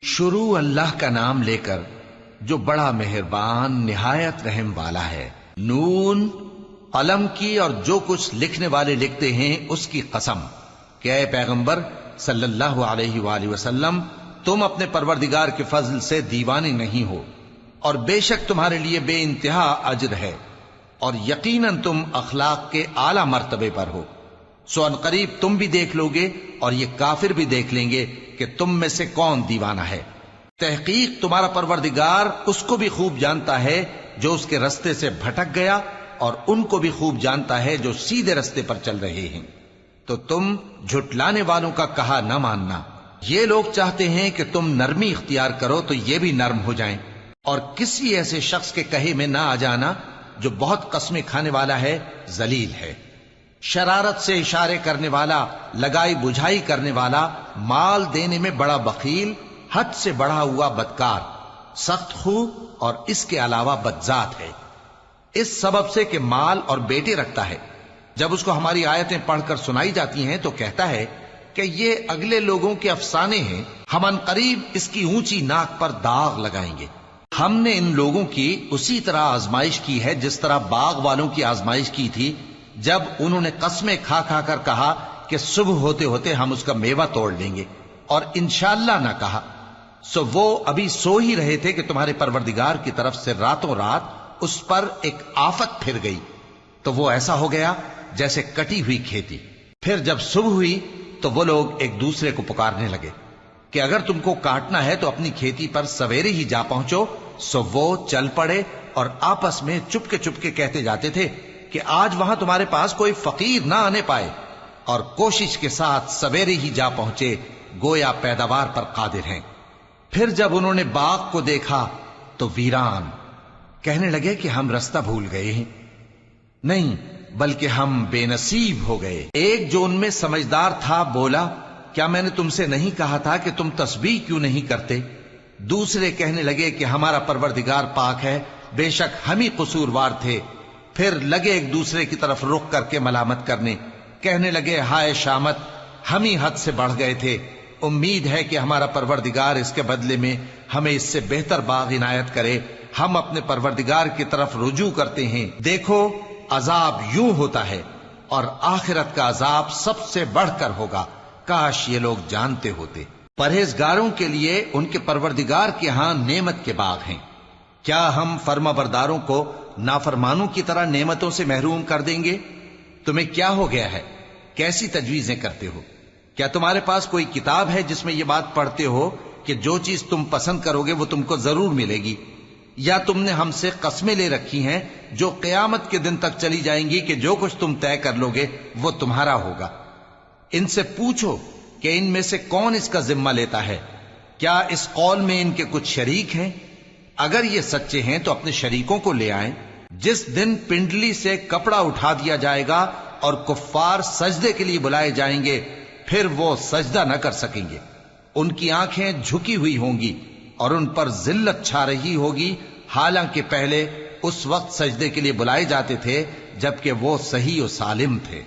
شروع اللہ کا نام لے کر جو بڑا مہربان نہایت رحم والا ہے۔ نون، قلم کی اور جو کچھ لکھنے والے لکھتے ہیں اس کی قسم کہ اے پیغمبر صلی اللہ علیہ وآلہ وسلم، تم اپنے پروردگار کے فضل سے دیوانے نہیں ہو، اور بے شک تمہارے لیے بے انتہا اجر ہے، اور یقیناً تم اخلاق کے اعلی مرتبے پر ہو۔ سو ان قریب تم بھی دیکھ لو گے اور یہ کافر بھی دیکھ لیں گے کہ تم میں سے کون دیوانہ ہے۔ تحقیق تمہارا پروردگار اس کو بھی خوب جانتا ہے جو اس کے رستے سے بھٹک گیا، اور ان کو بھی خوب جانتا ہے جو سیدھے رستے پر چل رہے ہیں۔ تو تم جھٹلانے والوں کا کہا نہ ماننا۔ یہ لوگ چاہتے ہیں کہ تم نرمی اختیار کرو تو یہ بھی نرم ہو جائیں، اور کسی ایسے شخص کے کہے میں نہ آ جانا جو بہت قسمیں کھانے والا ہے، ذلیل ہے، شرارت سے اشارے کرنے والا، لگائی بجھائی کرنے والا، مال دینے میں بڑا بخیل، حد سے بڑھا ہوا بدکار، سخت خو، اور اس کے علاوہ بدذات ہے، اس سبب سے کہ مال اور بیٹے رکھتا ہے۔ جب اس کو ہماری آیتیں پڑھ کر سنائی جاتی ہیں تو کہتا ہے کہ یہ اگلے لوگوں کے افسانے ہیں، ہم ان قریب اس کی اونچی ناک پر داغ لگائیں گے۔ ہم نے ان لوگوں کی اسی طرح آزمائش کی ہے جس طرح باغ والوں کی آزمائش کی تھی، جب انہوں نے قسمیں کھا کھا کر کہا کہ صبح ہوتے ہوتے ہم اس کا میوہ توڑ لیں گے، اور انشاءاللہ نہ کہا۔ سو وہ ابھی سو ہی رہے تھے کہ تمہارے پروردگار کی طرف سے راتوں رات اس پر ایک آفت پھر گئی، تو وہ ایسا ہو گیا جیسے کٹی ہوئی کھیتی۔ پھر جب صبح ہوئی تو وہ لوگ ایک دوسرے کو پکارنے لگے کہ اگر تم کو کاٹنا ہے تو اپنی کھیتی پر سویرے ہی جا پہنچو۔ سو وہ چل پڑے اور آپس میں چپ کے کہتے جاتے تھے کہ آج وہاں تمہارے پاس کوئی فقیر نہ آنے پائے، اور کوشش کے ساتھ سویرے ہی جا پہنچے، گویا پیداوار پر قادر ہیں۔ پھر جب انہوں نے باغ کو دیکھا تو ویران، کہنے لگے کہ ہم رستہ بھول گئے ہیں، نہیں بلکہ ہم بے نصیب ہو گئے۔ ایک جو ان میں سمجھدار تھا بولا، کیا میں نے تم سے نہیں کہا تھا کہ تم تسبیح کیوں نہیں کرتے؟ دوسرے کہنے لگے کہ ہمارا پروردگار پاک ہے، بے شک ہم ہی قصوروار تھے۔ پھر لگے ایک دوسرے کی طرف رخ کر کے ملامت کرنے، کہنے لگے ہائے شامت، ہم ہی حد سے بڑھ گئے تھے، امید ہے کہ ہمارا پروردگار اس کے بدلے میں ہمیں اس سے بہتر باغ عنایت کرے۔ ہم اپنے پروردگار کی طرف رجوع کرتے ہیں، دیکھو عذاب یوں ہوتا ہے، اور آخرت کا عذاب سب سے بڑھ کر ہوگا، کاش یہ لوگ جانتے ہوتے۔ پرہیزگاروں کے لیے ان کے پروردگار کے ہاں نعمت کے باغ ہیں۔ کیا ہم فرما برداروں کو نافرمانوں کی طرح نعمتوں سے محروم کر دیں گے؟ تمہیں کیا ہو گیا ہے؟ کیسی تجویزیں کرتے ہو؟ کیا تمہارے پاس کوئی کتاب ہے جس میں یہ بات پڑھتے ہو کہ جو چیز تم پسند کرو گے وہ تم کو ضرور ملے گی؟ یا تم نے ہم سے قسمیں لے رکھی ہیں جو قیامت کے دن تک چلی جائیں گی کہ جو کچھ تم طے کر لو گے وہ تمہارا ہوگا؟ ان سے پوچھو کہ ان میں سے کون اس کا ذمہ لیتا ہے؟ کیا اس قول میں ان کے کچھ شریک ہیں؟ اگر یہ سچے ہیں تو اپنے شریکوں کو لے آئیں۔ جس دن پنڈلی سے کپڑا اٹھا دیا جائے گا اور کفار سجدے کے لیے بلائے جائیں گے، پھر وہ سجدہ نہ کر سکیں گے، ان کی آنکھیں جھکی ہوئی ہوں گی اور ان پر ذلت چھا رہی ہوگی، حالانکہ پہلے اس وقت سجدے کے لیے بلائے جاتے تھے جبکہ وہ صحیح و سالم تھے۔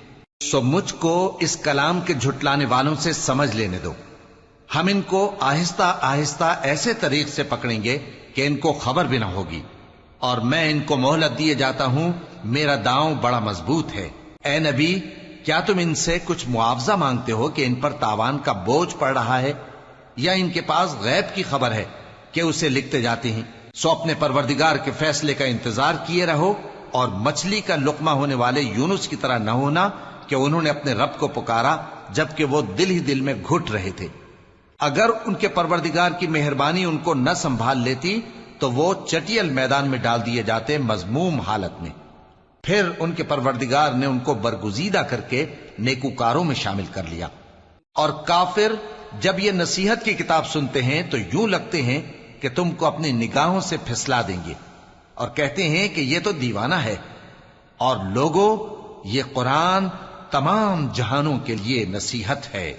سو مجھ کو اس کلام کے جھٹلانے والوں سے سمجھ لینے دو، ہم ان کو آہستہ آہستہ ایسے طریق سے پکڑیں گے کہ ان کو خبر بھی نہ ہوگی، اور میں ان کو مہلت دیے جاتا ہوں، میرا داؤں بڑا مضبوط ہے۔ اے نبی، کیا تم ان سے کچھ معاوضہ مانگتے ہو کہ ان پر تاوان کا بوجھ پڑ رہا ہے، یا ان کے پاس غیب کی خبر ہے کہ اسے لکھتے جاتے ہیں؟ سو اپنے پروردگار کے فیصلے کا انتظار کیے رہو، اور مچھلی کا لقمہ ہونے والے یونس کی طرح نہ ہونا کہ انہوں نے اپنے رب کو پکارا جبکہ وہ دل ہی دل میں گھٹ رہے تھے۔ اگر ان کے پروردگار کی مہربانی ان کو نہ سنبھال لیتی تو وہ چٹیل میدان میں ڈال دیے جاتے مذموم حالت میں۔ پھر ان کے پروردگار نے ان کو برگزیدہ کر کے نیکوکاروں میں شامل کر لیا۔ اور کافر جب یہ نصیحت کی کتاب سنتے ہیں تو یوں لگتے ہیں کہ تم کو اپنی نگاہوں سے پھسلا دیں گے، اور کہتے ہیں کہ یہ تو دیوانہ ہے۔ اور لوگوں، یہ قرآن تمام جہانوں کے لیے نصیحت ہے۔